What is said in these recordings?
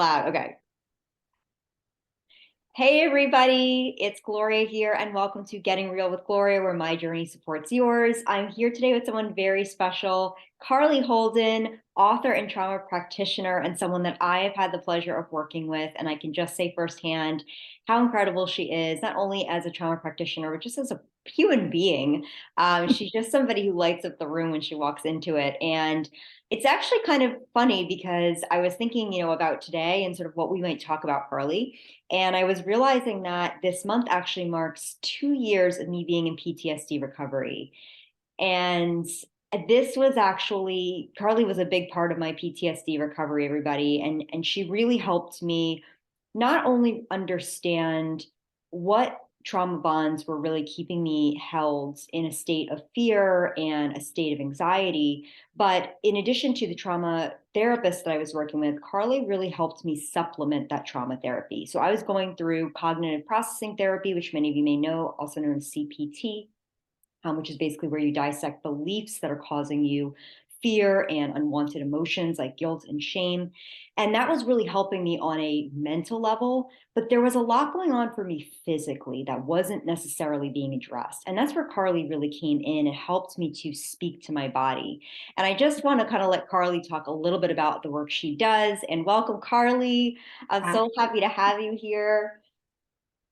Loud. Okay. Hey, everybody. It's Gloria here, and welcome to Getting Real with Gloria, where my journey supports yours. I'm here today with someone very special, Karlee Holden, author and trauma practitioner, and someone that I have had the pleasure of working with. And I can just say firsthand how incredible she is, not only as a trauma practitioner, but just as a human being. She's just somebody who lights up the room when she walks into it. And it's actually kind of funny because I was thinking, about today and sort of what we might talk about, Karlee. And I was realizing that this month actually marks 2 years of me being in PTSD recovery. And this was actually, Karlee was a big part of my PTSD recovery, everybody. And she really helped me not only understand what trauma bonds were really keeping me held in a state of fear and a state of anxiety. But in addition to the trauma therapist that I was working with, Karlee really helped me supplement that trauma therapy. So I was going through cognitive processing therapy, which many of you may know, also known as CPT, which is basically where you dissect beliefs that are causing you fear and unwanted emotions like guilt and shame. And that was really helping me on a mental level. But there was a lot going on for me physically that wasn't necessarily being addressed. And that's where Karlee really came in and helped me to speak to my body. And I just want to kind of let Karlee talk a little bit about the work she does. And welcome, Karlee. I'm so happy to have you here.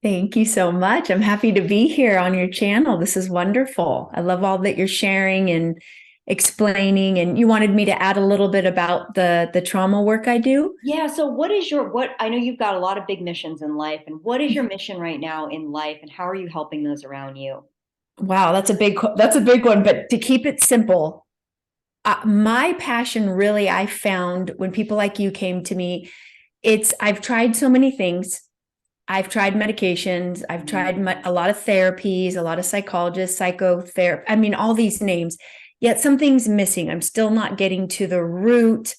Thank you so much. I'm happy to be here on your channel. This is wonderful. I love all that you're sharing and explaining. And you wanted me to add a little bit about the trauma work I do. Yeah, so what I know you've got a lot of big missions in life, and what is your mission right now in life, and how are you helping those around you? Wow, that's a big one. But to keep it simple, my passion really I found when people like you came to me. I've tried so many things. I've tried medications. I've tried a lot of therapies, a lot of psychologists, psychotherapy. I mean, all these names. Yet something's missing. I'm still not getting to the root,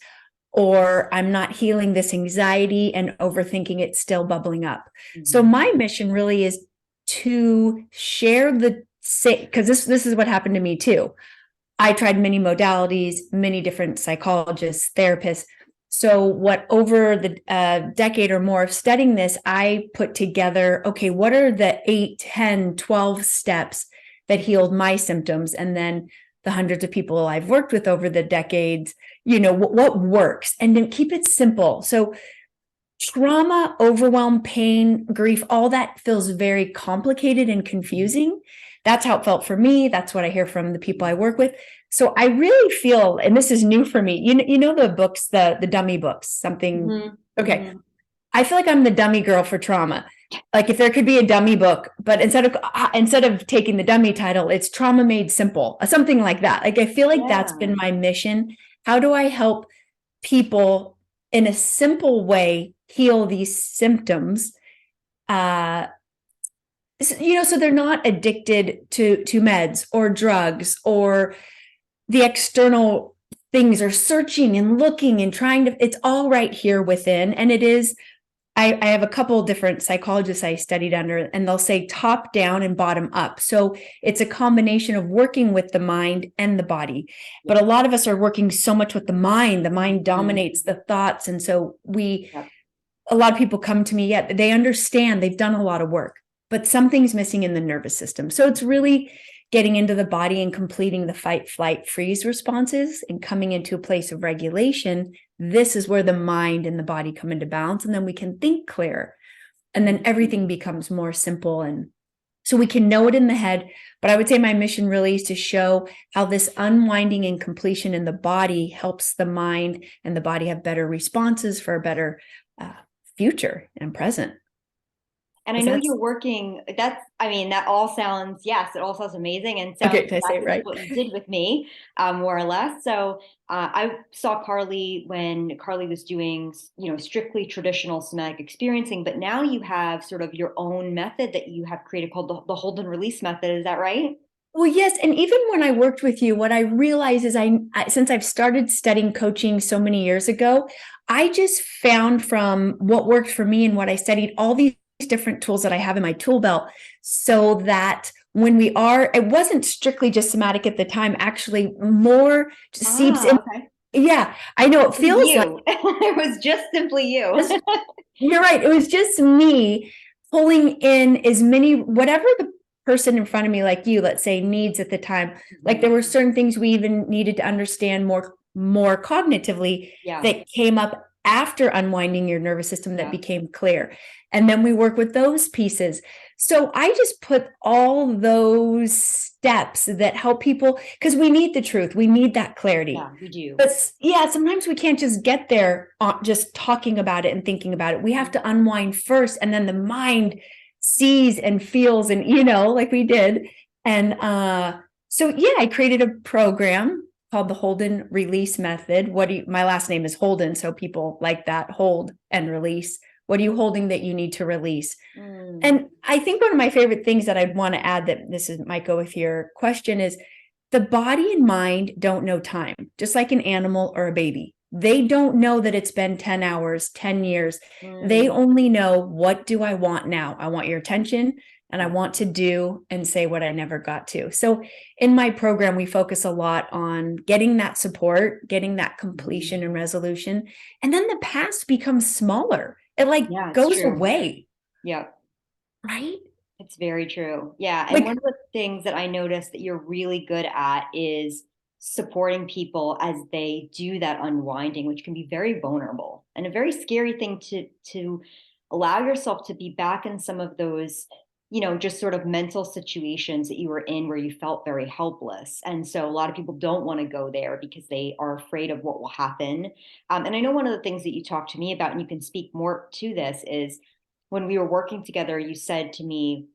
or I'm not healing this anxiety and overthinking it's still bubbling up. So Mhm. my mission really is to share the same, because this is what happened to me too. I tried many modalities, many different psychologists, therapists. So what over the decade or more of studying this, I put together, okay, what are the 8, 10, 12 steps that healed my symptoms? And then the hundreds of people I've worked with over the decades, what works? And then keep it simple. So trauma, overwhelm, pain, grief, all that feels very complicated and confusing. That's how it felt for me. That's what I hear from the people I work with. So I really feel, and this is new for me, you know the books, the dummy books, something. Mhm. Okay. Mhm. I feel like I'm the dummy girl for trauma. Like if there could be a dummy book, but instead of taking the dummy title, it's trauma made simple, something like that. Like I feel like that's Yeah. been my mission. How do I help people in a simple way heal these symptoms? Uh, so they're not addicted to meds or drugs or the external things, or searching and looking and trying to. It's all right here within, and it is. I have a couple different psychologists I studied under, and they'll say top down and bottom up. So it's a combination of working with the mind and the body. But Yeah. a lot of us are working so much with the mind. The mind Mhm. dominates the thoughts. And so Yep. a lot of people come to me, yet they understand they've done a lot of work, but something's missing in the nervous system. So it's really getting into the body and completing the fight, flight, freeze responses and coming into a place of regulation. This is where the mind and the body come into balance, and then we can think clear, and then Mhm. everything becomes more simple. And so we can know it in the head. But I would say my mission really is to show how this unwinding and completion in the body helps the mind and the body have better responses for a better uh, future and present. And I Is know that you're working, I mean, that all sounds, yes, it all sounds amazing and sounds okay? Did I say it exactly like right? what you did with me, more or less. So I saw Karlee when Karlee was doing, strictly traditional somatic experiencing, but now you have sort of your own method that you have created called the hold and release method. Is that right? Well, yes. And even when I worked with you, what I realized is since I've started studying coaching so many years ago, I just found from what worked for me and what I studied, all these different tools that I have in my tool belt, so that it wasn't strictly just somatic at the time, actually more seeps in Ah, okay. Yeah, I know it feels like You. It was just simply you. just, you're right. It was just me pulling in as many, whatever the person in front of me, like you, let's say, needs at the time. Like there were certain things we even needed to understand more cognitively Yeah. that came up after unwinding your nervous system that Yeah. became clear. And then we work with those pieces. So I just put all those steps that help people, because we need the truth. We need that clarity. Yeah, we do. But yeah, sometimes we can't just get there just talking about it and thinking about it. We have to unwind first, and then the mind sees and feels, and like we did. And so yeah, I created a program called the Holden Release Method. My last name is Holden, so people like that, hold and release. What are you holding that you need to release? And I think one of my favorite things that I'd want to add, that might go with your question, is the body and mind don't know time, just like an animal or a baby. They don't know that it's been 10 hours, 10 years. They only know, what do I want now? I want your attention, and I want to do and say what I never got to. So in my program, we focus a lot on getting that support, getting that completion and resolution. And then the past becomes smaller. It goes away. Yeah. Right? It's very true. Yeah. And one of the things that I noticed that you're really good at is supporting people as they do that unwinding, which can be very vulnerable and a very scary thing to allow yourself to be back in some of those, just sort of mental situations that you were in where you felt very helpless. And so a lot of people don't want to go there because they are afraid of what will happen. And I know one of the things that you talked to me about, and you can speak more to this, is when we were working together, you said to me,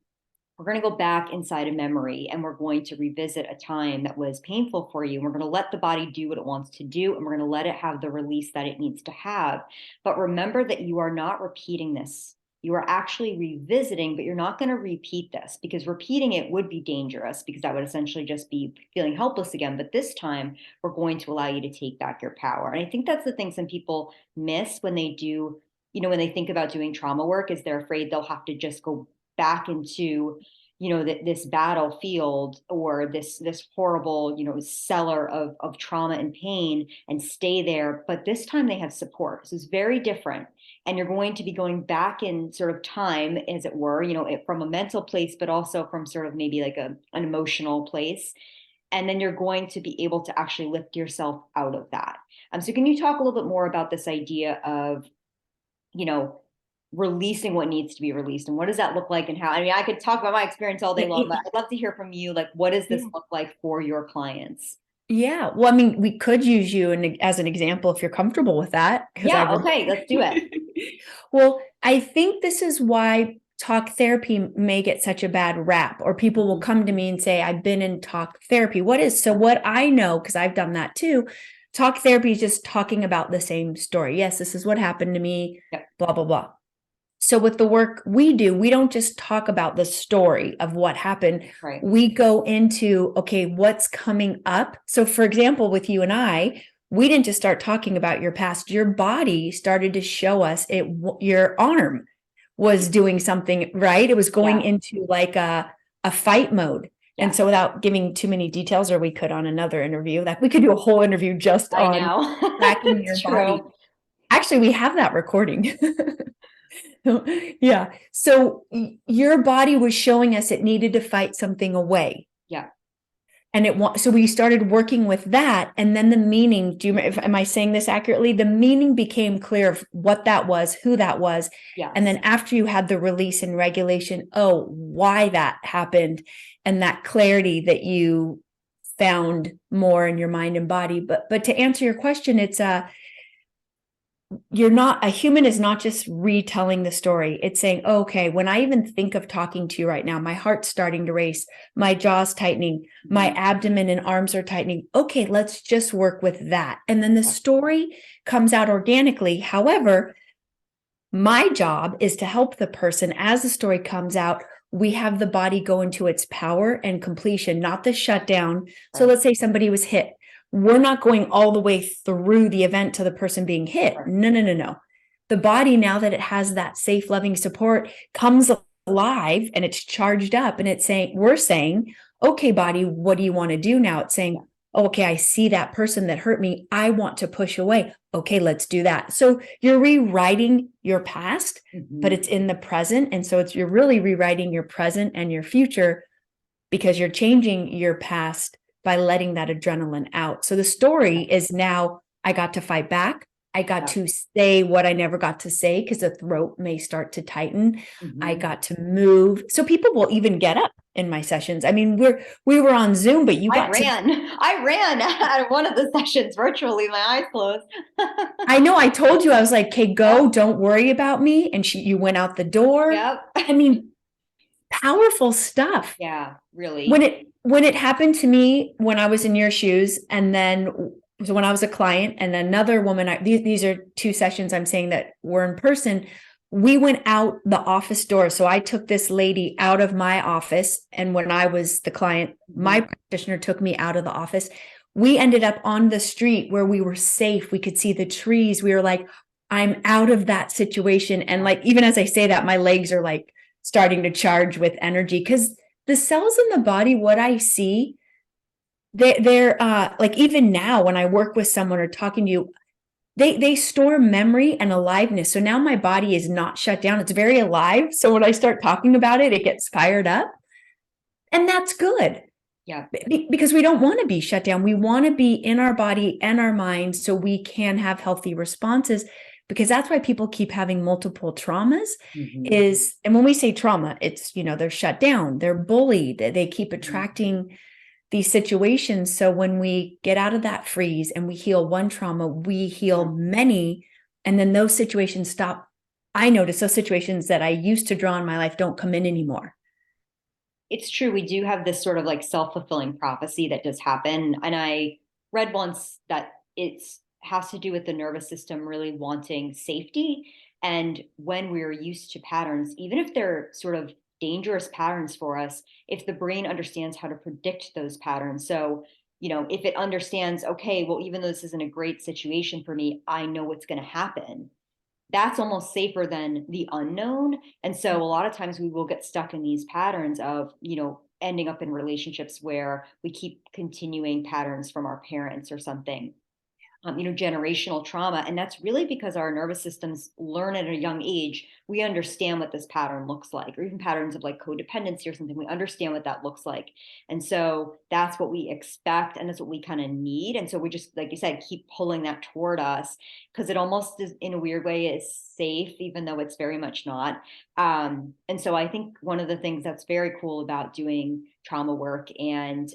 we're going to go back inside a memory and we're going to revisit a time that was painful for you. And we're going to let the body do what it wants to do. And we're going to let it have the release that it needs to have. But remember that you are not repeating this. You are actually revisiting, but you're not going to repeat this, because repeating it would be dangerous, because that would essentially just be feeling helpless again. But this time we're going to allow you to take back your power. And I think that's the thing some people miss when they do, when they think about doing trauma work, is they're afraid they'll have to just go back into this battlefield, or this horrible cellar of trauma and pain, and stay there. But this time they have support, so it's very different. And you're going to be going back in sort of time, as it were, from a mental place, but also from sort of maybe like an emotional place. And then you're going to be able to actually lift yourself out of that. So can you talk a little bit more about this idea of you know releasing what needs to be released, and what does that look like, and how? I mean, I could talk about my experience all day long, but I'd love to hear from you, like, what does this look like for your clients? Yeah. Well, I mean, we could use you as an example if you're comfortable with that. Yeah, okay, let's do it. Well, I think this is why talk therapy may get such a bad rap, or people will come to me and say, I've been in talk therapy. What I know, because I've done that too, talk therapy is just talking about the same story. Yes, this is what happened to me, blah, blah, blah. So with the work we do, we don't just talk about the story of what happened. Right. We go into, okay, what's coming up? So for example, with you and I, we didn't just start talking about your past. Your body started to show us your arm was doing something, right? It was going into like a fight mode. And so without giving too many details, or we could on another interview, that we could do a whole interview just on tracking your body. Actually, we have that recording. Yeah. So your body was showing us it needed to fight something away. Yeah. And so we started working with that. And then the meaning, am I saying this accurately? The meaning became clear of what that was, who that was. Yes. And then after you had the release and regulation, why that happened, and that clarity that you found more in your mind and body. But to answer your question, it's a human is not just retelling the story. It's saying, okay, when I even think of talking to you right now, my heart's starting to race, my jaw's tightening, my abdomen and arms are tightening. Okay, let's just work with that. And then the story comes out organically. However, my job is to help the person as the story comes out. We have the body go into its power and completion, not the shutdown. So let's say somebody was hit. We're not going all the way through the event to the person being hit. No. The body, now that it has that safe, loving support, comes alive and it's charged up, and we're saying, okay, body, what do you want to do now? It's saying, oh, okay, I see that person that hurt me. I want to push away. Okay, let's do that. So you're rewriting your past, but it's in the present. And so you're really rewriting your present and your future because you're changing your past by letting that adrenaline out. So the story is now I got to fight back. I got to say what I never got to say because the throat may start to tighten. I got to move. So people will even get up in my sessions. I mean, we were on Zoom, but I ran out of one of the sessions virtually, my eyes closed. I know, I told you, I was like, okay, go, don't worry about me. And you went out the door. Yep. I mean, powerful stuff. Yeah, really. When it happened to me when I was in your shoes, and then so when I was a client, and another woman, these are two sessions I'm saying that were in person. We went out the office door. So I took this lady out of my office. And when I was the client, my practitioner took me out of the office. We ended up on the street where we were safe. We could see the trees. We were like, I'm out of that situation. And like, even as I say that, my legs are like starting to charge with energy because the cells in the body, what I see, they're like, even now when I work with someone or talking to you, they store memory and aliveness. So now my body is not shut down. It's very alive. So when I start talking about it, it gets fired up. And that's good. Yeah. Because we don't want to be shut down. We want to be in our body and our mind so we can have healthy responses, because that's why people keep having multiple traumas and when we say trauma, it's, they're shut down, they're bullied, they keep attracting these situations. So when we get out of that freeze and we heal one trauma, we heal many, and then those situations stop. I notice those situations that I used to draw in my life don't come in anymore. It's true. We do have this sort of like self-fulfilling prophecy that does happen. And I read once that it has to do with the nervous system really wanting safety. And when we're used to patterns, even if they're sort of dangerous patterns for us, if the brain understands how to predict those patterns. So, if it understands, okay, well, even though this isn't a great situation for me, I know what's going to happen. That's almost safer than the unknown. And so a lot of times we will get stuck in these patterns of, ending up in relationships where we keep continuing patterns from our parents or something. Generational trauma. And that's really because our nervous systems learn at a young age. We understand what this pattern looks like, or even patterns of like codependency or something. We understand what that looks like. And so that's what we expect. And that's what we kind of need. And so we just, like you said, keep pulling that toward us because it almost is, in a weird way, is safe, even though it's very much not. And so I think one of the things that's very cool about doing trauma work and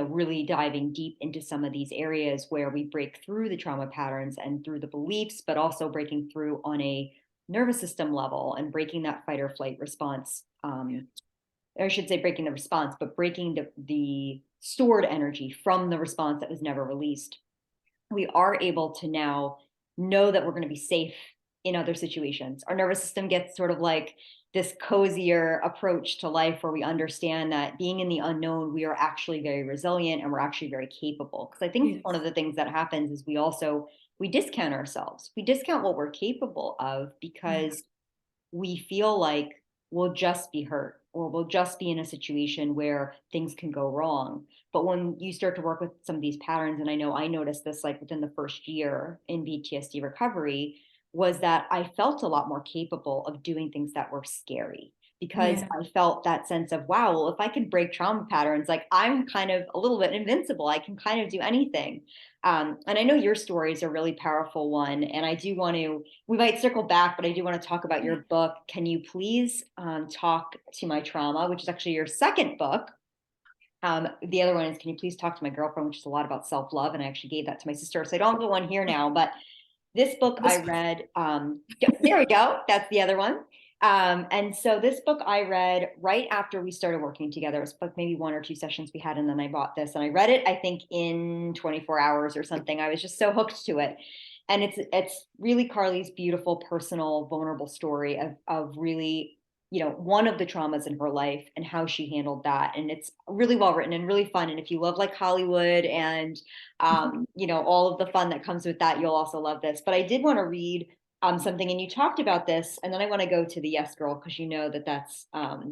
really diving deep into some of these areas where we break through the trauma patterns and through the beliefs, but also breaking through on a nervous system level and breaking that fight or flight response. Or I should say breaking the response, but breaking the stored energy from the response that was never released. We are able to now know that we're going to be safe in other situations. Our nervous system gets sort of like this cozier approach to life where we understand that being in the unknown, we are actually very resilient and we're actually very capable. Because I think one of the things that happens is we discount ourselves. We discount what we're capable of because we feel like we'll just be hurt or we'll just be in a situation where things can go wrong. But when you start to work with some of these patterns, and I know I noticed this like within the first year in PTSD recovery, was that I felt a lot more capable of doing things that were scary because I felt that sense of, wow, well, if I can break trauma patterns, like I'm kind of a little bit invincible. I can kind of do anything. And I know your story is a really powerful one. And I do want to, we might circle back, but I do want to talk about your book. Can you please talk to my trauma, which is actually your second book? The other one is, can you please talk to my girlfriend, which is a lot about self-love. And I actually gave that to my sister. So I don't have the one here now, but this book I read, there we go. That's the other one. And so this book I read right after we started working together. It was like maybe one or two sessions we had, and then I bought this and I read it, I think in 24 hours or something. I was just so hooked to it. And it's really Karlee's beautiful, personal, vulnerable story of really, one of the traumas in her life and how she handled that. And it's really well written and really fun. And if you love like Hollywood and, all of the fun that comes with that, you'll also love this. But I did want to read something, and you talked about this, and then I want to go to the yes girl, because you know that that's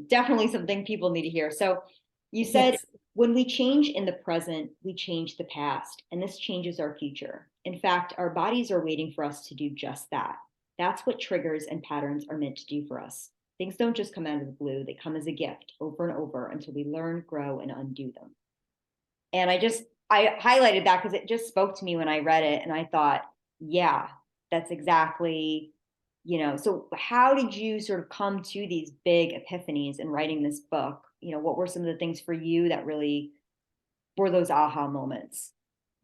definitely something people need to hear. So you said When we change in the present, we change the past, and this changes our future. In fact, our bodies are waiting for us to do just that. That's what triggers and patterns are meant to do for us. Things don't just come out of the blue, they come as a gift over and over until we learn, grow, and undo them. And I highlighted that because it just spoke to me when I read it. And I thought, yeah, that's exactly, so how did you sort of come to these big epiphanies in writing this book? What were some of the things for you that really were those aha moments?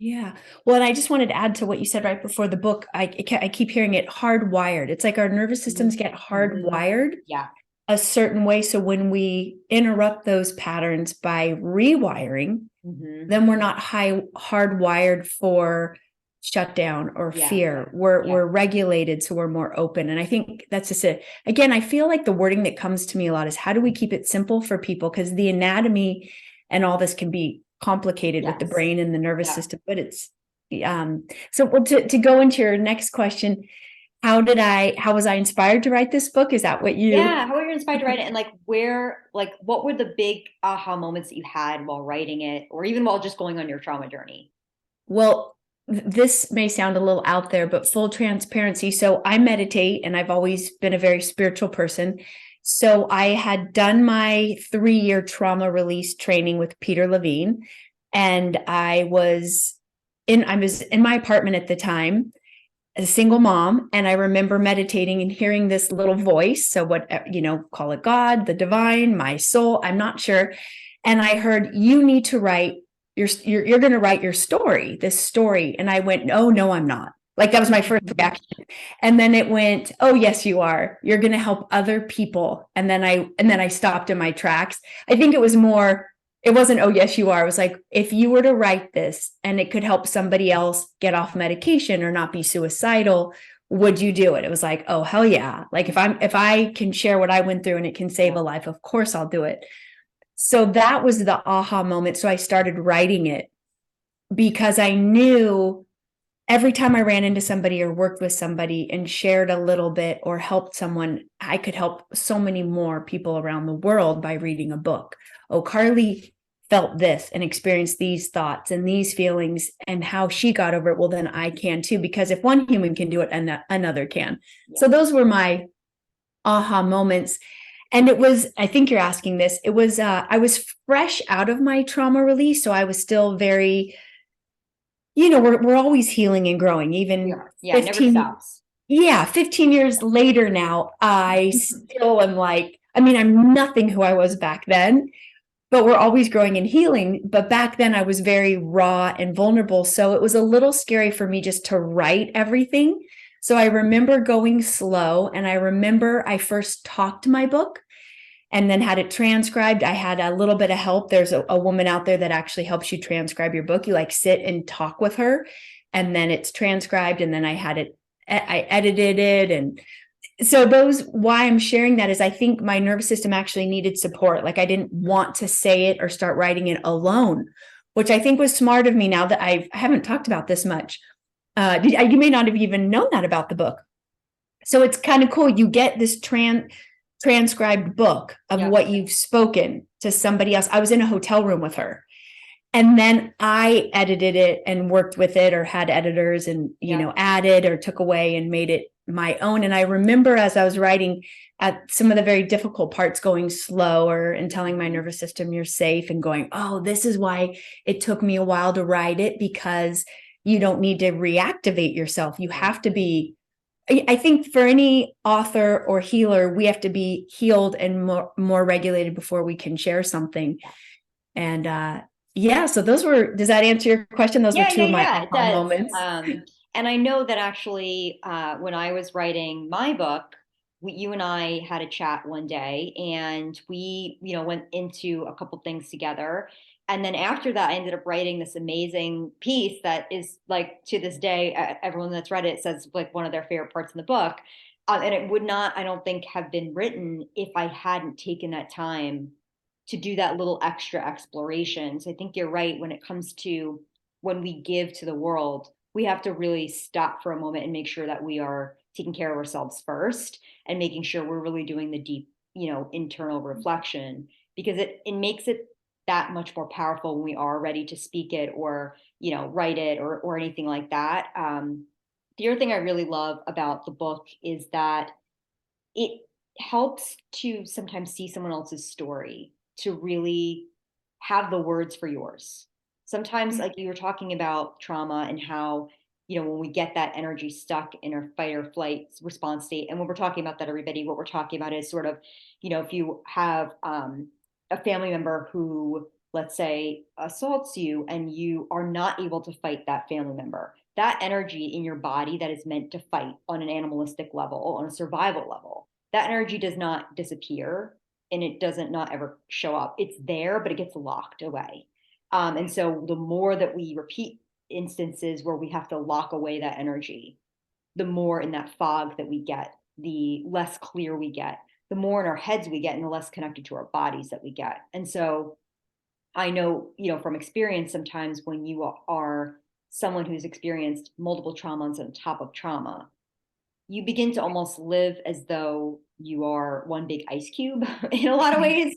Yeah. Well, and I just wanted to add to what you said right before the book. I keep hearing it hardwired. It's like our nervous systems get Mm-hmm. hardwired Yeah. a certain way. So when we interrupt those patterns by rewiring, Mm-hmm. then we're not hardwired for shutdown or Yeah. fear. Yeah. We're regulated, so we're more open. And I think that's just it. Again, I feel like the wording that comes to me a lot is how do we keep it simple for people? Because the anatomy and all this can be complicated with the Yes. brain and the nervous Yeah. system. But it's so well, to go into your next question, how was I inspired to write this book? Is that what you Yeah. How were you inspired to write it? And what were the big aha moments that you had while writing it, or even while just going on your trauma journey? Well, this may sound a little out there, but full transparency. So I meditate and I've always been a very spiritual person. So I had done my 3-year trauma release training with Peter Levine, and I was in my apartment at the time, a single mom, and I remember meditating and hearing this little voice. So what, call it God, the divine, my soul, I'm not sure. And I heard, you need to write you're going to write this story. And I went, oh, no, I'm not. Like that was my first reaction. And then it went, oh, yes, you are. You're going to help other people. And then I stopped in my tracks. I think it wasn't, oh, yes, you are. It was like, if you were to write this and it could help somebody else get off medication or not be suicidal, would you do it? It was like, oh, hell yeah. Like if I can share what I went through and it can save a life, of course I'll do it. So that was the aha moment. So I started writing it because I knew every time I ran into somebody or worked with somebody and shared a little bit or helped someone, I could help so many more people around the world by reading a book. Oh, Karlee felt this and experienced these thoughts and these feelings and how she got over it. Well, then I can too, because if one human can do it, another can. Yeah. So those were my aha moments. And it was, I think you're asking this, it was, I was fresh out of my trauma release. So I was still very, we're always healing and growing, even Yeah, it never 15, stops. yeah, 15 years later now, I still am like, I'm nothing who I was back then, but we're always growing and healing. But back then I was very raw and vulnerable. So it was a little scary for me just to write everything. So I remember going slow, and I remember I first talked my book and then had it transcribed. I had a little bit of help. There's a woman out there that actually helps you transcribe your book. You like sit and talk with her, and then it's transcribed. And then I edited it. And so why I'm sharing that is I think my nervous system actually needed support. Like I didn't want to say it or start writing it alone, which I think was smart of me now that I haven't talked about this much. You may not have even known that about the book. So it's kind of cool. You get this transcribed book of what you've spoken to somebody else. I was in a hotel room with her, and then I edited it and worked with it, or had editors and, added or took away and made it my own. And I remember as I was writing at some of the very difficult parts, going slower and telling my nervous system, you're safe, and going, oh, this is why it took me a while to write it, because you don't need to reactivate yourself. You have to be, I think for any author or healer, we have to be healed and more regulated before we can share something. And so does that answer your question? Those were two of my It does. moments. And I know that actually, when I was writing my book, you and I had a chat one day, and we, went into a couple things together. And then after that, I ended up writing this amazing piece that is like, to this day, everyone that's read it says like one of their favorite parts in the book. And it would not, I don't think, have been written if I hadn't taken that time to do that little extra exploration. So I think you're right when it comes to when we give to the world, we have to really stop for a moment and make sure that we are taking care of ourselves first, and making sure we're really doing the deep, internal reflection, because it makes it that much more powerful when we are ready to speak it or, write it or anything like that. The other thing I really love about the book is that it helps to sometimes see someone else's story to really have the words for yours. Sometimes, like you were talking about trauma and how, when we get that energy stuck in our fight or flight response state. And when we're talking about that, everybody, what we're talking about is sort of, if you have a family member who, let's say, assaults you and you are not able to fight that family member, that energy in your body that is meant to fight on an animalistic level, on a survival level, that energy does not disappear and it doesn't not ever show up. It's there, but it gets locked away. And so the more that we repeat instances where we have to lock away that energy, the more in that fog that we get, the less clear we get, the more in our heads we get, and the less connected to our bodies that we get. And so I know, from experience, sometimes when you are someone who's experienced multiple traumas on top of trauma, you begin to almost live as though you are one big ice cube in a lot of ways.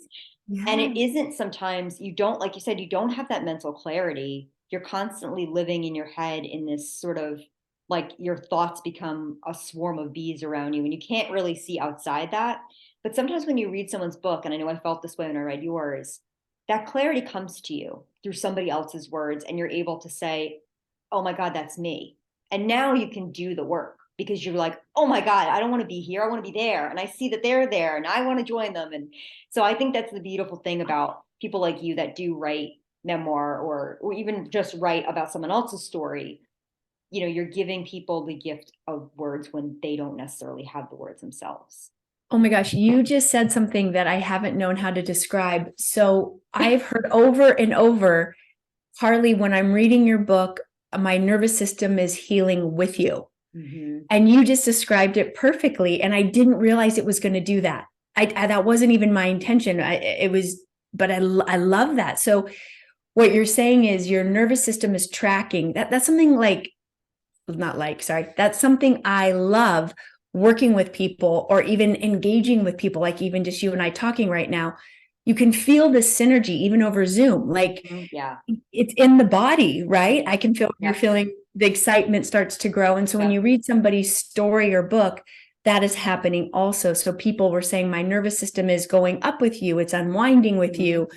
And Yeah. it isn't sometimes, you don't, like you said, you don't have that mental clarity. You're constantly living in your head in this sort of like your thoughts become a swarm of bees around you and you can't really see outside that. But sometimes when you read someone's book, and I know I felt this way when I read yours, that clarity comes to you through somebody else's words and you're able to say, oh my God, that's me. And now you can do the work because you're like, oh my God, I don't want to be here. I want to be there. And I see that they're there and I want to join them. And so I think that's the beautiful thing about people like you that do write memoir or even just write about someone else's story. You're giving people the gift of words when they don't necessarily have the words themselves. Oh my gosh, you just said something that I haven't known how to describe. So I've heard over and over, Karlee, when I'm reading your book, my nervous system is healing with you. Mm-hmm. And you just described it perfectly. And I didn't realize it was going to do that. That wasn't even my intention. But I love that. So what you're saying is your nervous system is tracking that. That's something like, not like, sorry, that's something I love working with people or even engaging with people, like even just you and I talking right now. You can feel the synergy even over Zoom. Like Yeah. it's in the body, right? I can feel you're Yep. feeling the excitement starts to grow. And so when you read somebody's story or book, that is happening also. So people were saying, my nervous system is going up with you, it's unwinding with you.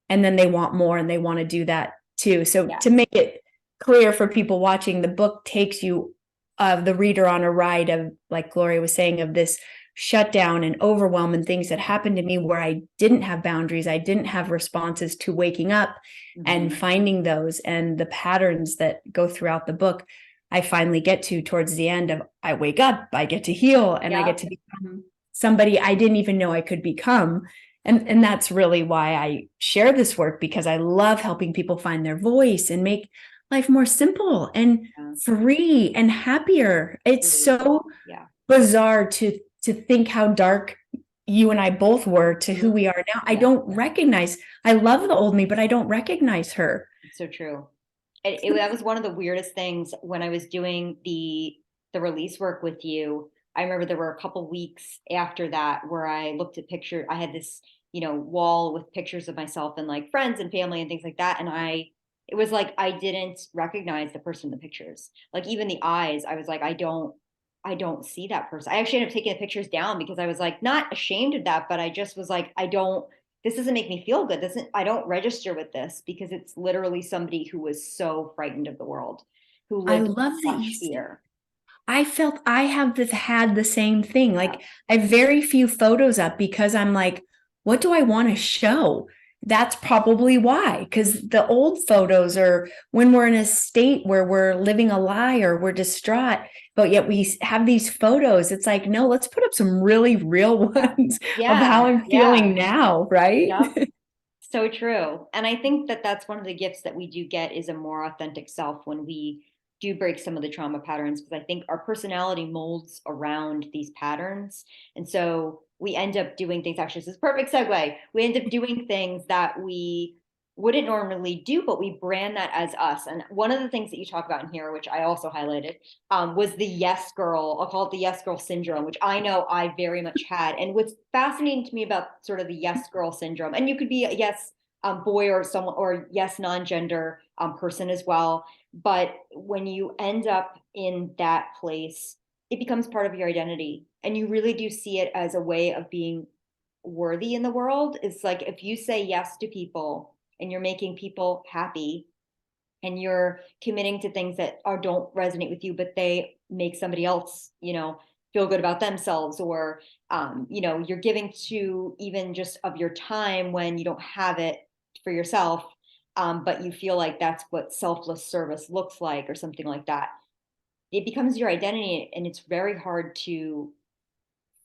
And then they want more and they want to do that too. So to make it clear for people watching, the book takes you, the reader, on a ride of, like Gloria was saying, of this shutdown and overwhelm and things that happened to me where I didn't have boundaries. I didn't have responses to waking up and finding those, and the patterns that go throughout the book. I finally get to towards the end of, I wake up, I get to heal, and I get to become somebody I didn't even know I could become. And that's really why I share this work, because I love helping people find their voice and make life more simple and free and happier. It's so bizarre to think how dark you and I both were to who we are now. I don't recognize, I love the old me, but I don't recognize her. It's so true. That was one of the weirdest things when I was doing the release work with you. I remember there were a couple weeks after that where I looked at pictures. I had this, wall with pictures of myself and like friends and family and things like that. And it was like I didn't recognize the person in the pictures. Like even the eyes, I was like, I don't see that person. I actually ended up taking the pictures down because I was like not ashamed of that, but I just was like, this doesn't make me feel good. I don't register with this because it's literally somebody who was so frightened of the world, who I lived in love that such fear. I felt I have had the same thing. Like I have very few photos up because I'm like, what do I want to show? That's probably why, because the old photos are when we're in a state where we're living a lie or we're distraught, but yet we have these photos. It's like, no, let's put up some really real ones of how I'm feeling now, right? Yep. So true. And I think that that's one of the gifts that we do get is a more authentic self when we do break some of the trauma patterns, because I think our personality molds around these patterns. And so we end up doing things, actually, this is a perfect segue. We end up doing things that we wouldn't normally do, but we brand that as us. And one of the things that you talk about in here, which I also highlighted, was the yes girl. I'll call it the yes girl syndrome, which I know I very much had. And what's fascinating to me about sort of the yes girl syndrome, and you could be a yes boy or someone, or yes, non-gender person as well. But when you end up in that place, it becomes part of your identity. And you really do see it as a way of being worthy in the world. It's like if you say yes to people and you're making people happy and you're committing to things that are don't resonate with you, but they make somebody else, feel good about themselves, or you're giving to even just of your time when you don't have it for yourself, but you feel like that's what selfless service looks like, or something like that. It becomes your identity, and it's very hard to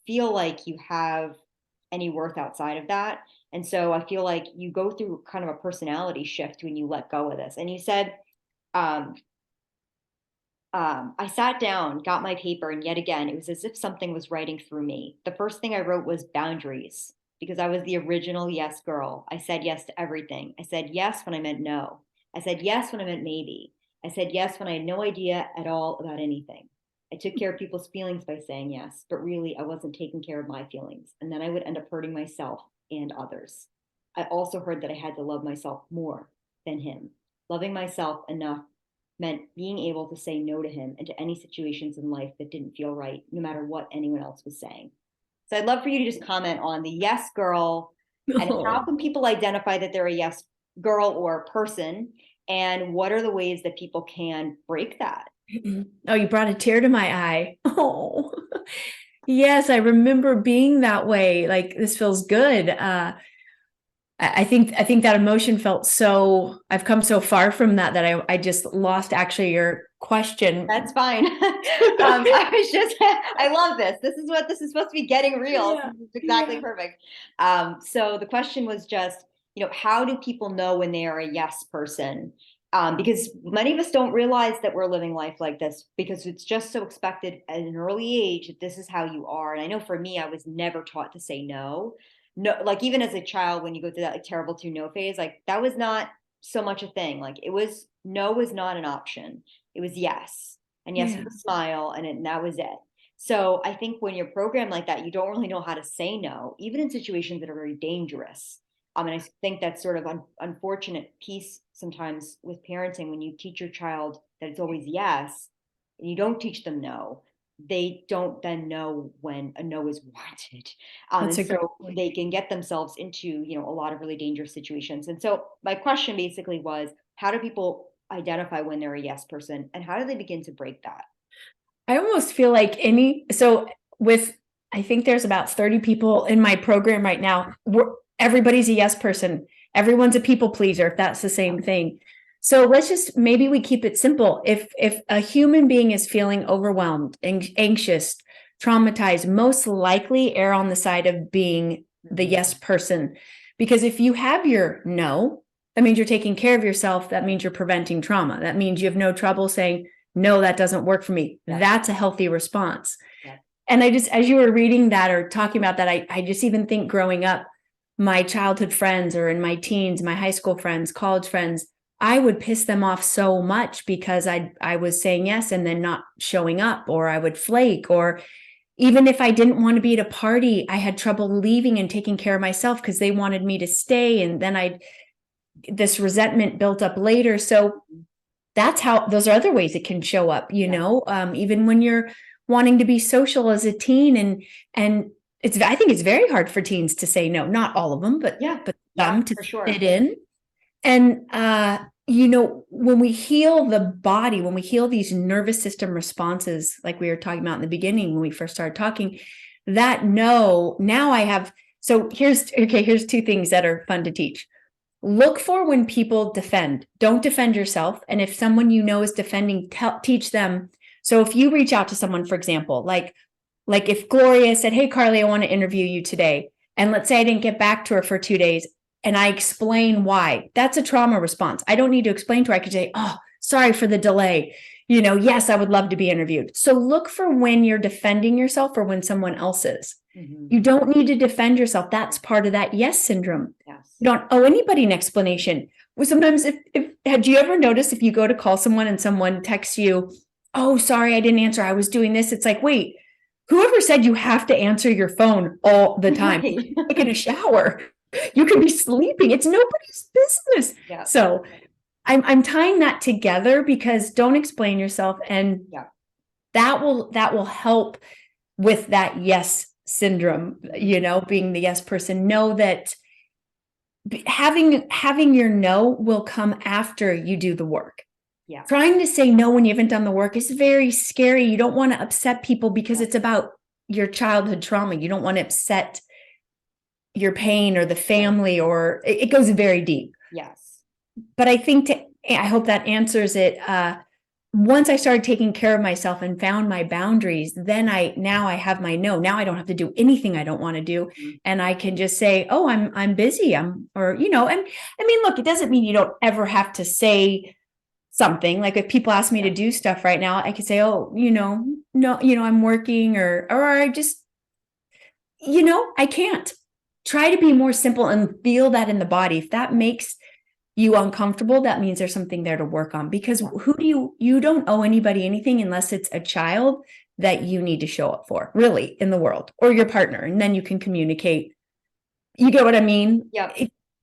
feel like you have any worth outside of that. And so I feel like you go through kind of a personality shift when you let go of this. And you said, um, I sat down, got my paper, and yet again, it was as if something was writing through me. The first thing I wrote was boundaries, because I was the original yes girl. I said yes to everything. I said yes when I meant no. I said yes when I meant maybe. I said yes when I had no idea at all about anything. I took care of people's feelings by saying yes, but really I wasn't taking care of my feelings. And then I would end up hurting myself and others. I also heard that I had to love myself more than him. Loving myself enough meant being able to say no to him and to any situations in life that didn't feel right, no matter what anyone else was saying. So I'd love for you to just comment on the yes girl, and how Oh. can people identify that they're a yes girl or person, and what are the ways that people can break that? Oh, you brought a tear to my eye. Oh, yes, I remember being that way. Like, this feels good. I think that emotion felt so, I've come so far from that I just lost actually your question. That's fine. I was just, I love this. This is what this is supposed to be, getting real. Yeah, This is exactly yeah. perfect. So the question was just, how do people know when they are a yes person? Because many of us don't realize that we're living life like this, because it's just so expected at an early age that this is how you are. And I know for me, I was never taught to say no. No, like even as a child, when you go through that like terrible to no phase, like that was not so much a thing. Like it was, no was not an option. It was yes, and yes Yeah. with a smile, and that was it. So I think when you're programmed like that, you don't really know how to say no, even in situations that are very dangerous. And I think that's sort of unfortunate piece sometimes with parenting, when you teach your child that it's always yes, and you don't teach them no, they don't then know when a no is wanted. That's And a great so point. they can get themselves into, a lot of really dangerous situations. And so my question basically was, how do people identify when they're a yes person, and how do they begin to break that? I almost feel like so with, I think there's about 30 people in my program right now. Everybody's a yes person. Everyone's a people pleaser, if that's the same thing. So let's just, maybe we keep it simple. If a human being is feeling overwhelmed, anxious, traumatized, most likely err on the side of being the yes person. Because if you have your no, that means you're taking care of yourself. That means you're preventing trauma. That means you have no trouble saying, no, that doesn't work for me. Yeah. That's a healthy response. Yeah. And I just, as you were reading that or talking about that, I just even think growing up, my childhood friends, or in my teens, my high school friends, college friends, I would piss them off so much because I was saying yes and then not showing up, or I would flake, or even if I didn't want to be at a party, I had trouble leaving and taking care of myself because they wanted me to stay. And then this resentment built up later. So that's how, those are other ways it can show up, even when you're wanting to be social as a teen, and I think it's very hard for teens to say no, not all of them, but Yeah. some to For sure. fit in. And when we heal the body, when we heal these nervous system responses, like we were talking about in the beginning when we first started talking, that no, now I have, so here's two things that are fun to teach. Look for when people defend. Don't defend yourself. And if someone is defending, teach them. So if you reach out to someone, for example, like if Gloria said, "Hey, Karlee, I want to interview you today." And let's say I didn't get back to her for 2 days, and I explain why. That's a trauma response. I don't need to explain to her. I could say, "Oh, sorry for the delay. Yes, I would love to be interviewed." So look for when you're defending yourself or when someone else is. Mm-hmm. You don't need to defend yourself. That's part of that yes syndrome. Yes. You don't owe anybody an explanation. Well, sometimes if had you ever noticed, if you go to call someone and someone texts you, "Oh, sorry, I didn't answer. I was doing this." It's like, wait, whoever said you have to answer your phone all the time? Right. Taking a shower. You could be sleeping. It's nobody's business. Yeah. So I'm tying that together because don't explain yourself. And Yeah. that will help with that yes syndrome, being the yes person. Know that having your no will come after you do the work. Yeah. Trying to say no when you haven't done the work is very scary. You don't want to upset people because it's about your childhood trauma. You don't want to upset your pain or the family, or it goes very deep. Yes. But I hope that answers it. Once I started taking care of myself and found my boundaries, then now I have my no. Now I don't have to do anything I don't want to do. And I can just say, oh, I'm busy. And I mean, look, it doesn't mean you don't ever have to say something. Like if people ask me to do stuff right now, I could say, oh, no, I'm working, or I just, I can't. Try to be more simple and feel that in the body. If that makes you uncomfortable, that means there's something there to work on, because you don't owe anybody anything unless it's a child that you need to show up for, really, in the world, or your partner, and then you can communicate. You get what I mean? Yeah.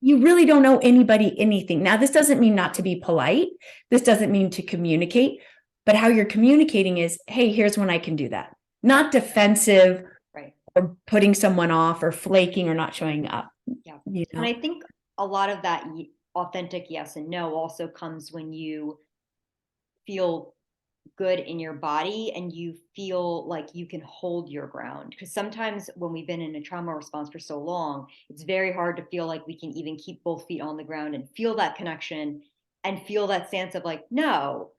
You really don't owe anybody anything. Now, this doesn't mean not to be polite. This doesn't mean to communicate, but how you're communicating is, hey, here's when I can do that. Not defensive, right, or putting someone off, or flaking, or not showing up. Yeah. And I think a lot of that authentic yes and no also comes when you feel good in your body and you feel like you can hold your ground. Because sometimes when we've been in a trauma response for so long, it's very hard to feel like we can even keep both feet on the ground and feel that connection and feel that sense of like, no,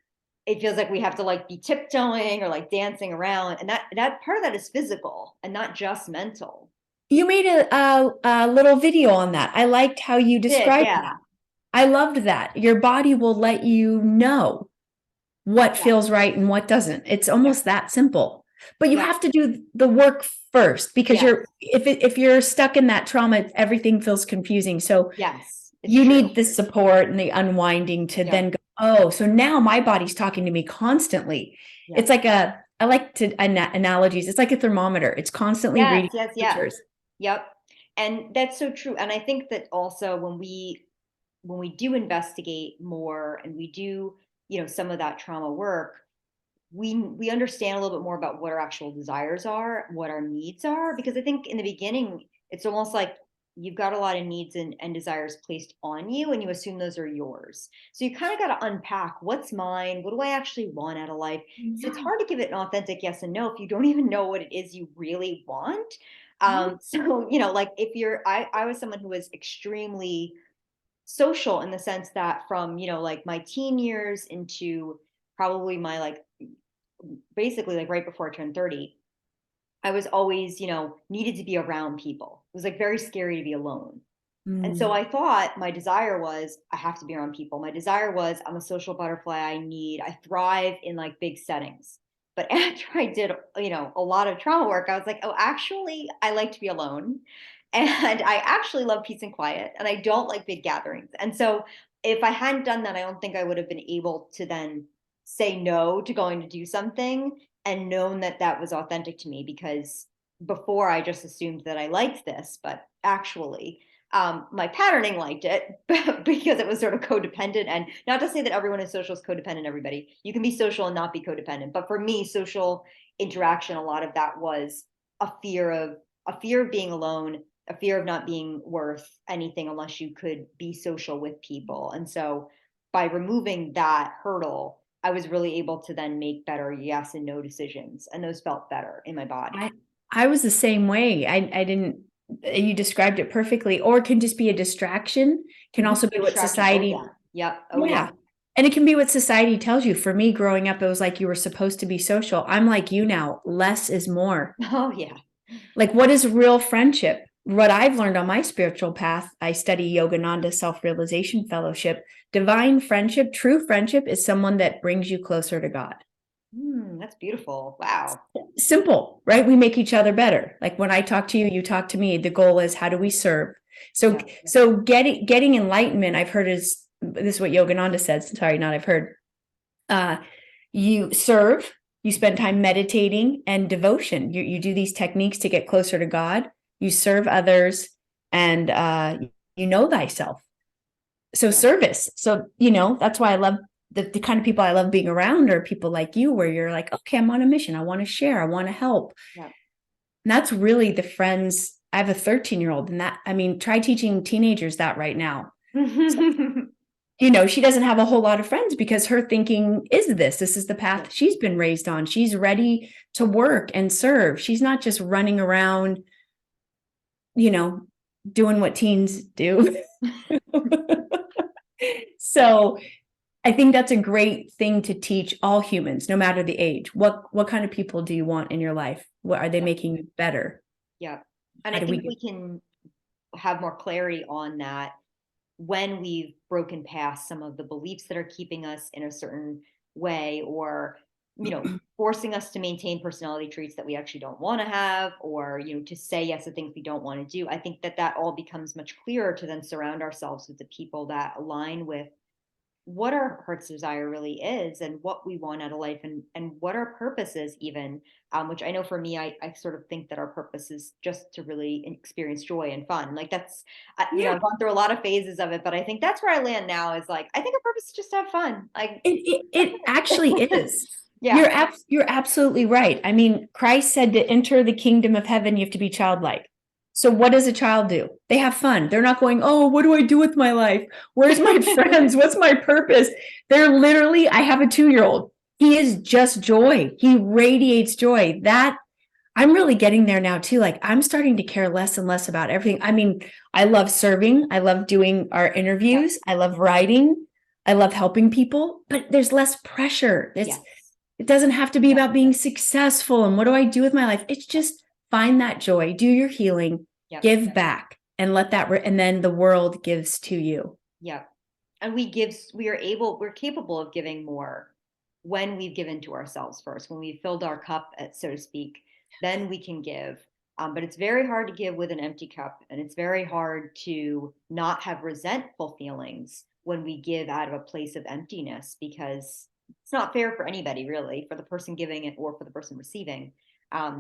it feels like we have to like be tiptoeing or like dancing around. And that part of that is physical and not just mental. You made a little video on that. I liked how you described that. I loved that. Your body will let you know what feels right and what doesn't. It's almost that simple. But you have to do the work first, because if you're stuck in that trauma, everything feels confusing. So you need the support and the unwinding to then go, oh, so now my body's talking to me constantly. It's like I like to analogies. It's like a thermometer. It's constantly reading temperatures. Yep. And that's so true. And I think that also when we do investigate more and we do, some of that trauma work, we understand a little bit more about what our actual desires are, what our needs are. Because I think in the beginning, it's almost like you've got a lot of needs and desires placed on you and you assume those are yours. So you kind of got to unpack what's mine, what do I actually want out of life? So it's hard to give it an authentic yes and no if you don't even know what it is you really want. So, like if I was someone who was extremely social in the sense that from, like my teen years into probably my like basically like right before I turned 30, I was always, needed to be around people. It was like very scary to be alone. And so I thought my desire was I have to be around people. My desire was I'm a social butterfly. I thrive in like big settings. But after I did, a lot of trauma work, I was like, oh, actually, I like to be alone. And I actually love peace and quiet. And I don't like big gatherings. And so if I hadn't done that, I don't think I would have been able to then say no to going to do something and known that that was authentic to me, because before I just assumed that I liked this, but actually, my patterning liked it because it was sort of codependent. And not to say that everyone in social is codependent, everybody. You can be social and not be codependent. But for me, social interaction, a lot of that was a fear of being alone, a fear of not being worth anything unless you could be social with people. And so by removing that hurdle, I was really able to then make better yes and no decisions. And those felt better in my body. I was the same way. I didn't, you described it perfectly, or it can just be a distraction, can also be what society. And it can be what society tells you. For me, growing up, it was like you were supposed to be social. I'm like you now, less is more. Oh, yeah. Like, what is real friendship? What I've learned on my spiritual path, I study Yogananda Self-Realization Fellowship. Divine friendship, true friendship, is someone that brings you closer to God. That's beautiful. Wow. Simple, right? We make each other better. Like when I talk to you, you talk to me. The goal is, how do we serve? So getting enlightenment, I've heard this is what Yogananda says. Sorry, not I've heard. You serve, you spend time meditating and devotion. You do these techniques to get closer to God. You serve others, and you know thyself. So Yeah. service. So, that's why I love the kind of people I love being around are people like you, where you're like, okay, I'm on a mission. I want to share. I want to help. Yeah. And that's really the friends. I have a 13-year-old, and try teaching teenagers that right now. So, she doesn't have a whole lot of friends because her thinking is this is the path she's been raised on. She's ready to work and serve. She's not just running around, doing what teens do. So I think that's a great thing to teach all humans, no matter the age. What kind of people do you want in your life? What are they making you better? Yeah. And How I do think we we can have more clarity on that when we've broken past some of the beliefs that are keeping us in a certain way, or forcing us to maintain personality traits that we actually don't want to have, or to say yes to things we don't want to do. I think that all becomes much clearer to then surround ourselves with the people that align with what our heart's desire really is, and what we want out of life, and what our purpose is even, which I know for me, I sort of think that our purpose is just to really experience joy and fun. Like that's, Yeah, I've gone through a lot of phases of it, but I think that's where I land now, is like, I think our purpose is just to have fun. Like, it actually is. yeah, You're absolutely right. I mean, Christ said to enter the kingdom of heaven, you have to be childlike. So what does a child do? They have fun. They're not going, oh, what do I do with my life? Where's my friends? What's my purpose? They're literally, I have a 2-year-old. He is just joy. He radiates joy. That I'm really getting there now too. Like I'm starting to care less and less about everything. I mean, I love serving. I love doing our yeah, interviews. I love writing. I love helping people, but there's less pressure. yes, It doesn't have to be yeah, about being successful and what do I do with my life? It's just find that joy, do your healing, yeah, give back, and let that, and then the world gives to you. yeah. And we're capable of giving more when we've given to ourselves first, when we've filled our cup, so to speak, then we can give. But it's very hard to give with an empty cup, and it's very hard to not have resentful feelings when we give out of a place of emptiness, because it's not fair for anybody, really, for the person giving it or for the person receiving.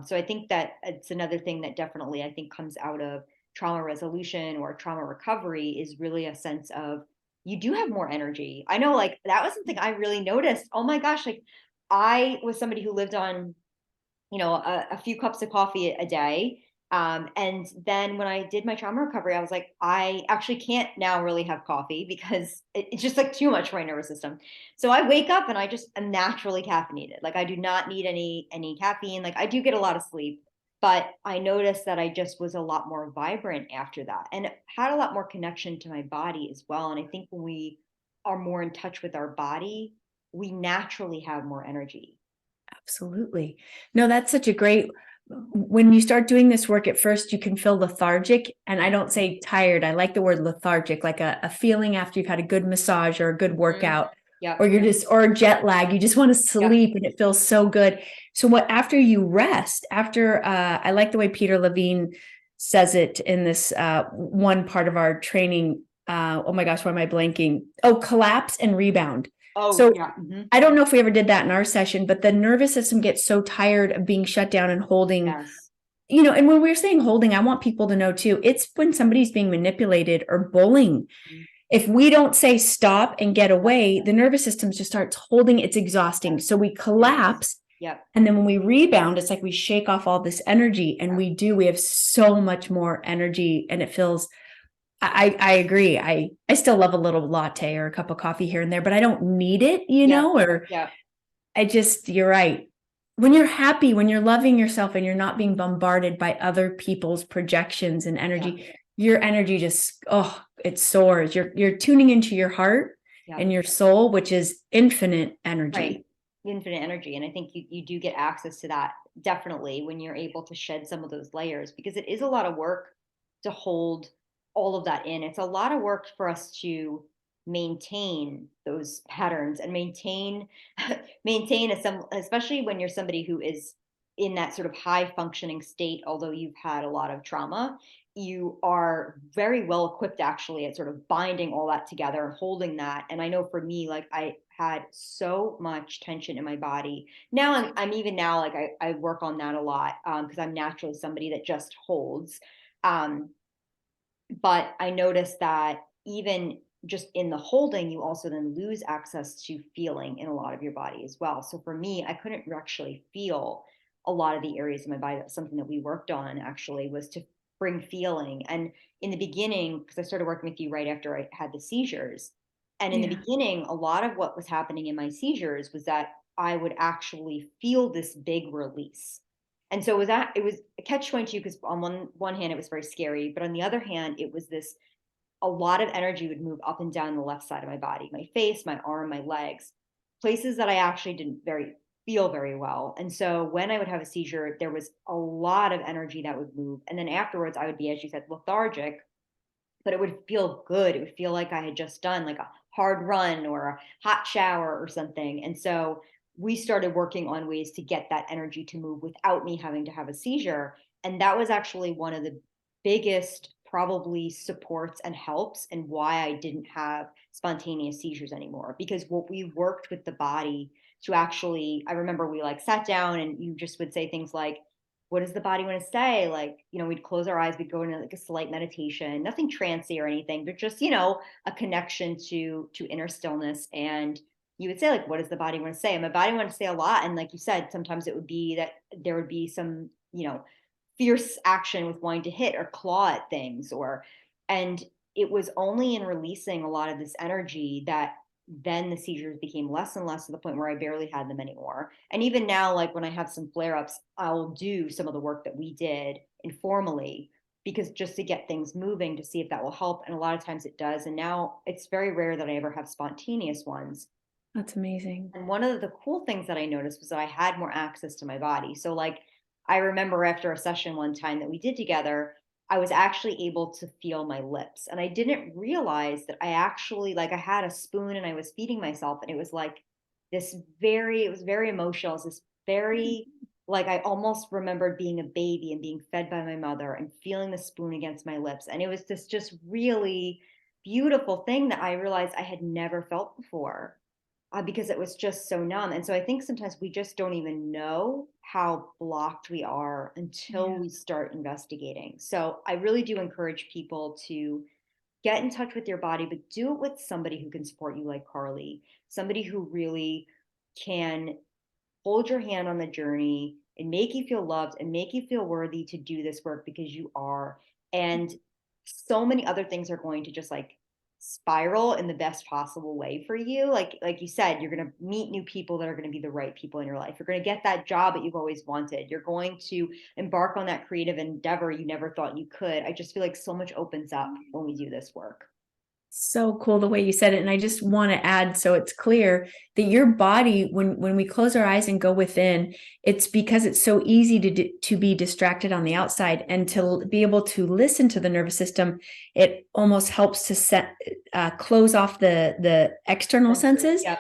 So I think that it's another thing that definitely, I think, comes out of trauma resolution or trauma recovery, is really a sense of, you do have more energy. I know, like, that was something I really noticed. Oh my gosh, like, I was somebody who lived on, a few cups of coffee a day. And then when I did my trauma recovery, I was like, I actually can't now really have coffee because it's just like too much for my nervous system. So I wake up and I just am naturally caffeinated. Like I do not need any caffeine. Like I do get a lot of sleep, but I noticed that I just was a lot more vibrant after that, and had a lot more connection to my body as well. And I think when we are more in touch with our body, we naturally have more energy. Absolutely. No, that's such a great, when you start doing this work at first, you can feel lethargic. And I don't say tired. I like the word lethargic, like a feeling after you've had a good massage or a good Mhm. workout, Yep. or or a jet lag. You just want to Yep. sleep and it feels so good. So after you rest, I like the way Peter Levine says it in this one part of our training. Oh my gosh, why am I blanking? Oh, collapse and rebound. Oh, So yeah. Hmm. I don't know if we ever did that in our session, but the nervous system gets so tired of being shut down and holding, Yes. and when we're saying holding, I want people to know too, it's when somebody's being manipulated or bullying. Mhm. If we don't say stop and get Yep. away, the nervous system just starts holding. It's exhausting. Yes. So we It is. collapse. Yep. And then when we rebound, it's like we shake off all this energy, and Yep. we have so much more energy, and it feels, I agree. I still love a little latte or a cup of coffee here and there, but I don't need it, Yep. or Yep. you're right. When you're happy, when you're loving yourself and you're not being bombarded by other people's projections and Yep. energy, your energy just, it soars. You're tuning into your heart Yep. and your soul, which is infinite Right. energy. Infinite energy. And I think you do get access to that definitely when you're able to shed some of those layers, because it is a lot of work to hold all of that in. It's a lot of work for us to maintain those patterns and maintain maintain especially when you're somebody who is in that sort of high functioning state. Although you've had a lot of trauma, you are very well equipped actually at sort of binding all that together and holding that. And I know for me, like, I had so much tension in my body. Now I'm even now, like, I work on that a lot, because I'm naturally somebody that just holds. Um, But I noticed that even just in the holding, you also then lose access to feeling in a lot of your body as well. So for me, I couldn't actually feel a lot of the areas of my body. That's something that we worked on actually, was to bring feeling. And in the beginning, because I started working with you right after I had the seizures, and in the Yeah. beginning, a lot of what was happening in my seizures was that I would actually feel this big release. And so it was a catch 22, because on one hand it was very scary, but on the other hand it was this, a lot of energy would move up and down the left side of my body, my face, my arm, my legs, places that I actually didn't very feel very well. And so when I would have a seizure, there was a lot of energy that would move. And then afterwards I would be, as you said, lethargic, but it would feel good. It would feel like I had just done like a hard run or a hot shower or something. And so we started working on ways to get that energy to move without me having to have a seizure. And that was actually one of the biggest, probably, supports and helps, and why I didn't have spontaneous seizures anymore. Because what we worked with the body to actually, I remember we like sat down and you just would say things like, what does the body want to say? Like, we'd close our eyes, we'd go into like a slight meditation, nothing trancy or anything, but just, a connection to inner stillness. And you would say, like, what does the body want to say? And my body wanted to say a lot. And like you said, sometimes it would be that there would be some, fierce action with wanting to hit or claw at things, and it was only in releasing a lot of this energy that then the seizures became less and less, to the point where I barely had them anymore. And even now, like when I have some flare ups, I'll do some of the work that we did informally, because just to get things moving to see if that will help. And a lot of times it does. And now it's very rare that I ever have spontaneous ones. That's amazing. And one of the cool things that I noticed was that I had more access to my body. So, like, I remember after a session one time that we did together, I was actually able to feel my lips. And I didn't realize that I actually, like, I had a spoon and I was feeding myself. And it was like it was very emotional. It was this very, like, I almost remembered being a baby and being fed by my mother and feeling the spoon against my lips. And it was this just really beautiful thing that I realized I had never felt before, because it was just so numb. And so I think sometimes we just don't even know how blocked we are until Yeah. we start investigating. So I really do encourage people to get in touch with your body, but do it with somebody who can support you, like Karlee, somebody who really can hold your hand on the journey and make you feel loved and make you feel worthy to do this work, because you are. And so many other things are going to just like spiral in the best possible way for you. Like you said, you're going to meet new people that are going to be the right people in your life. You're going to get that job that you've always wanted. You're going to embark on that creative endeavor you never thought you could. I just feel like so much opens up when we do this work. So cool the way you said it. And I just want to add, so it's clear that your body, when we close our eyes and go within, it's because it's so easy to be distracted on the outside, and to be able to listen to the nervous system. It almost helps to close off the external senses. Yep.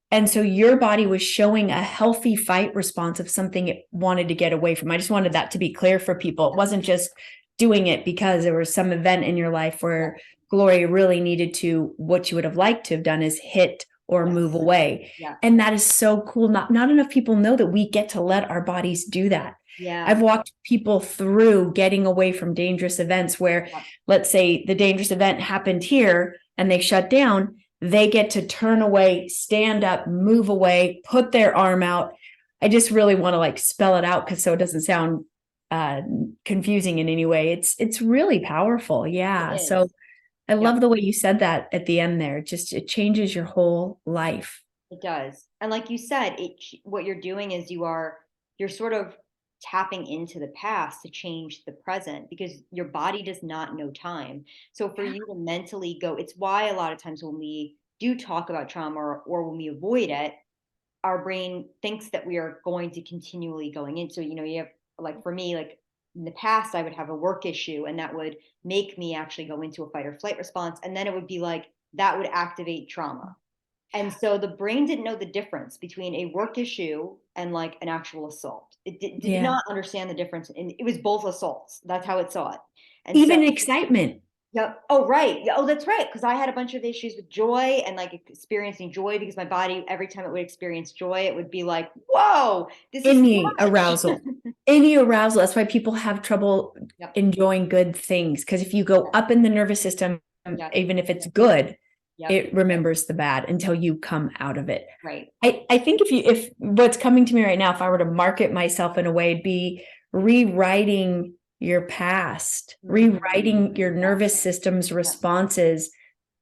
And so your body was showing a healthy fight response of something it wanted to get away from. I just wanted that to be clear for people. It wasn't just doing it because there was some event in your life where Gloria really needed to, what you would have liked to have done is hit or move away. Yeah. And that is so cool. Not enough people know that we get to let our bodies do that. Yeah. I've walked people through getting away from dangerous events where, Yeah. let's say the dangerous event happened here and they shut down. They get to turn away, stand up, move away, put their arm out. I just really want to like spell it out, because so it doesn't sound confusing in any way. It's really powerful. It Yeah. So is. I Yep. love the way you said that at the end there. It changes your whole life. It does. And like you said, what you're doing is you're sort of tapping into the past to change the present, because your body does not know time. So for you to mentally go, it's why a lot of times when we do talk about trauma, or when we avoid it, our brain thinks that we are going to continually going into, you have, like for me, like in the past, I would have a work issue and that would make me actually go into a fight or flight response. And then it would be like, that would activate trauma. And so the brain didn't know the difference between a work issue and like an actual assault. It did Yeah. not understand the difference. And it was both assaults. That's how it saw it. And so, Even excitement. Yeah. Oh, right. Yeah. Oh, that's right. Because I had a bunch of issues with joy and like experiencing joy because my body, every time it would experience joy, it would be like, whoa, this is too Any much. arousal, any arousal. That's why people have trouble Yep. enjoying good things. Because if you go up in the nervous system, Yep. even if it's good, Yep. it remembers the bad until you come out of it. Right. I think if what's coming to me right now, if I were to market myself in a way, it'd be rewriting your past, rewriting your nervous system's responses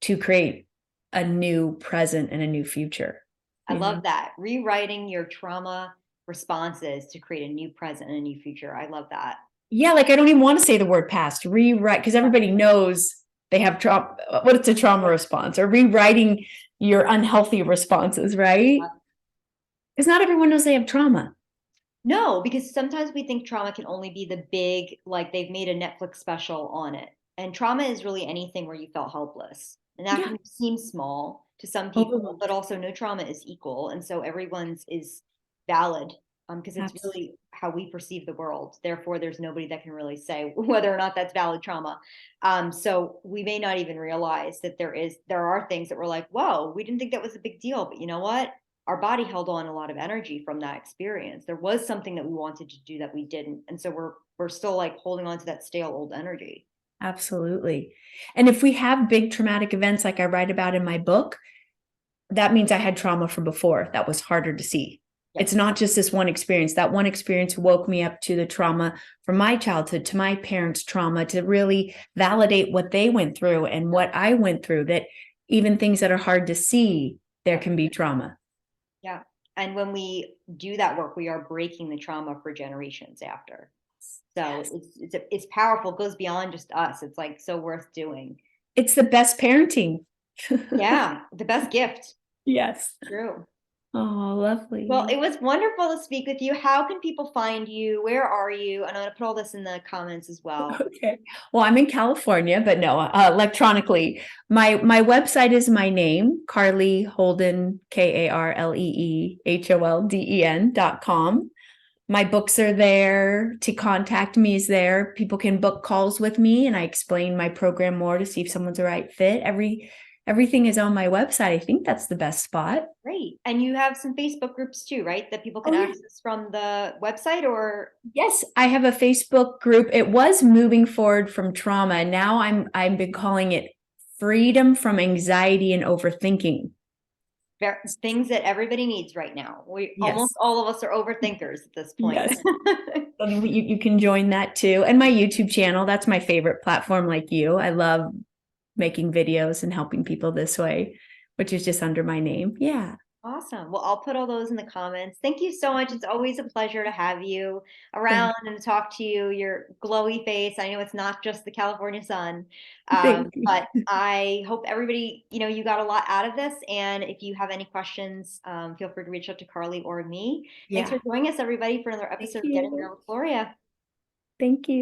to create a new present and a new future. I love that. Rewriting your trauma responses to create a new present and a new future. I love that. Yeah, like I don't even want to say the word past, rewrite, because everybody knows they have trauma. What it's a trauma response, or rewriting your unhealthy responses, right? Because not everyone knows they have trauma. No, because sometimes we think trauma can only be the big, like they've made a Netflix special on it. And trauma is really anything where you felt helpless. And that Yeah. can seem small to some people, but also no trauma is equal. And so everyone's is valid because it's really how we perceive the world. Therefore, there's nobody that can really say whether or not that's valid trauma. So we may not even realize that there are things that we're like, whoa, we didn't think that was a big deal. But you know what? Our body held on a lot of energy from that experience. There was something that we wanted to do that we didn't. And so we're still like holding on to that stale old energy. Absolutely. And if we have big traumatic events like I write about in my book, that means I had trauma from before that was harder to see. It's not just this one experience. That one experience woke me up to the trauma from my childhood, to my parents' trauma, to really validate what they went through and what I went through, that even things that are hard to see, there can be trauma. Yeah. And when we do that work, we are breaking the trauma for generations after. So it's powerful. It goes beyond just us. It's like so worth doing. It's the best parenting. Yeah, the best gift. Yes. True. Oh, lovely. Well, it was wonderful to speak with you. How can people find you? Where are you? And I'm going to put all this in the comments as well. Okay. Well, I'm in California, but no, electronically. My website is my name, Karlee Holden, KarleeHolden.com. My books are there. To contact me is there. People can book calls with me, and I explain my program more to see if someone's the right fit. Everything is on my website. I think that's the best spot. Great. And you have some Facebook groups too, right? That people can Oh, yeah. access from the website or Yes, I have a Facebook group. It was moving forward from trauma. Now I've been calling it freedom from anxiety and overthinking. things that everybody needs right now. We Yes. almost all of us are overthinkers at this point. Yes. You can join that too. And my YouTube channel, that's my favorite platform, like you. I love making videos and helping people this way, which is just under my name. Yeah. Awesome. Well, I'll put all those in the comments. Thank you so much. It's always a pleasure to have you around and to talk to you. Your glowy face. I know it's not just the California sun, but I hope everybody, you got a lot out of this. And if you have any questions, feel free to reach out to Karlee or me. Thanks for joining us, everybody, for another episode of Getting Real with Gloria. Thank you.